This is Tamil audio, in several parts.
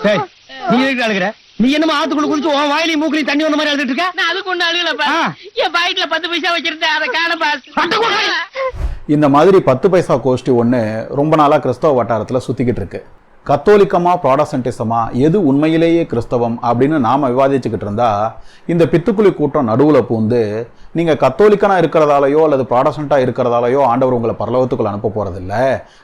நீ எதுக்கு அழுகுற? நீ என்னமா ஆத்துக்குள்ள குளிச்சு உன் வாயிலையும் மூக்கிலையும் தண்ணி வந்த மாதிரி அழுதுட்டு இருக்க? நான் அதுக்கு ஒண்ணு அழுகலப்பா. என் பாக்கெட்ல 10 பைசா வச்சிருந்தேன், அதை காணப்பா. இந்த மாதிரி 10 பைசா கோஷ்டி ஒன்று ரொம்ப நாளாக கிறிஸ்தவ வட்டாரத்தில் சுற்றிக்கிட்டு இருக்கு. கத்தோலிக்கமா ப்ராடஸ்டன்டிசமா எது உண்மையிலேயே கிறிஸ்தவம் அப்படின்னு நாம் விவாதிச்சுக்கிட்டு இருந்தா இந்த பித்துக்குழி கூட்டம் நடுவில் பூந்து நீங்கள் கத்தோலிக்கனாக இருக்கிறதாலையோ அல்லது ப்ராடஸ்டண்ட்டாக இருக்கிறதாலையோ ஆண்டவர் உங்களை பரலோகத்துக்குள்ள அனுப்ப போகிறதில்ல,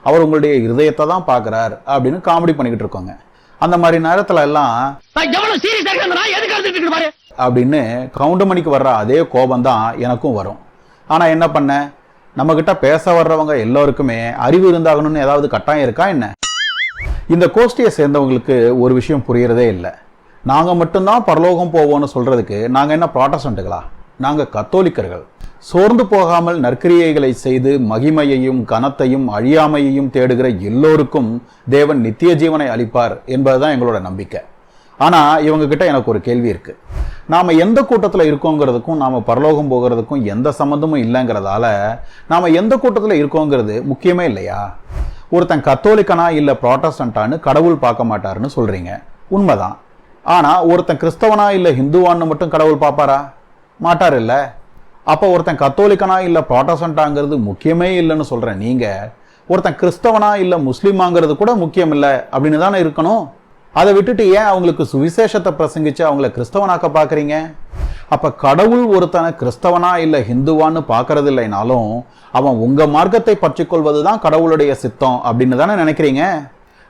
அவர் உங்களுடைய இருதயத்தை தான் பார்க்குறார் அப்படின்னு காமெடி பண்ணிக்கிட்டு இருக்கோங்க. அந்த மாதிரி நேரத்தில் எல்லாம் அப்படின்னு கவுண்டமணிக்கு வர்ற அதே கோபம் தான் எனக்கும் வரும். ஆனால் என்ன பண்ண, நம்மக்கிட்ட பேச வர்றவங்க எல்லோருக்குமே அறிவு இருந்தாகணும்னு ஏதாவது கட்டாயம் இருக்கா என்ன? இந்த கோஷ்டியை சேர்ந்தவங்களுக்கு ஒரு விஷயம் புரியறதே இல்லை. நாங்கள் மட்டும்தான் பரலோகம் போவோம்னு சொல்றதுக்கு நாங்கள் என்ன ப்ராட்டஸ்டன்ட்டுகளா? நாங்கள் கத்தோலிக்கர்கள். சோர்ந்து போகாமல் நற்கிரியைகளை செய்து மகிமையையும் கனத்தையும் அழியாமையையும் தேடுகிற எல்லோருக்கும் தேவன் நித்திய ஜீவனை அளிப்பார் என்பதுதான் எங்களோட நம்பிக்கை. ஆனால் இவங்க கிட்ட எனக்கு ஒரு கேள்வி இருக்கு. நாம் எந்த கூட்டத்தில் இருக்கோங்கிறதுக்கும் நாம் பரலோகம் போகிறதுக்கும் எந்த சம்மந்தமும் இல்லைங்கிறதால நாம் எந்த கூட்டத்தில் இருக்கோங்கிறது முக்கியமே இல்லையா? ஒருத்தன் கத்தோலிக்கனா இல்லை ப்ராட்டஸ்டன்ட்டான்னு கடவுள் பார்க்க மாட்டாருன்னு சொல்றீங்க, உண்மைதான். ஆனால் ஒருத்தன் கிறிஸ்தவனா இல்லை ஹிந்துவான்னு மட்டும் கடவுள் பார்ப்பாரா? மாட்டார் இல்லை. அப்போ ஒருத்தன் கத்தோலிக்கனா இல்லை ப்ராட்டஸ்டன்ட்டாங்கிறது முக்கியமே இல்லைன்னு சொல்கிறேன். நீங்கள் ஒருத்தன் கிறிஸ்தவனா இல்லை முஸ்லீமாங்கிறது கூட முக்கியம் இல்லை அப்படின்னு தானே இருக்கணும். அதை விட்டுட்டு ஏன் அவங்களுக்கு சுவிசேஷத்தை பிரசங்கிச்சு அவங்கள கிறிஸ்தவனாக்க பார்க்குறீங்க? அப்போ கடவுள் ஒருத்தனை கிறிஸ்தவனா இல்லை ஹிந்துவான்னு பார்க்கறது இல்லைனாலும் அவன் உங்கள் மார்க்கத்தை பற்றி கொள்வது தான் கடவுளுடைய சித்தம் அப்படின்னு தானே நினைக்கிறீங்க.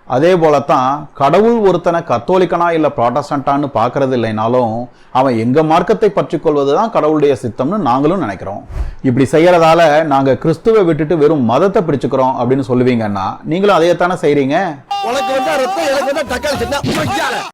அதே போலத்தான் கடவுள் ஒருத்தனை கத்தோலிக்கனா இல்லை ப்ராட்டஸ்டன்ட்டான்னு பார்க்கறது இல்லைனாலும் அவன் எங்கள் மார்க்கத்தை பற்றி கொள்வது தான் கடவுளுடைய சித்தம்னு நாங்களும் நினைக்கிறோம். இப்படி செய்யறதால நாங்கள் கிறிஸ்துவை விட்டுட்டு வெறும் மதத்தை பிடிச்சுக்கிறோம் அப்படின்னு சொல்லுவீங்கன்னா நீங்களும் அதையத்தானே செய்கிறீங்க.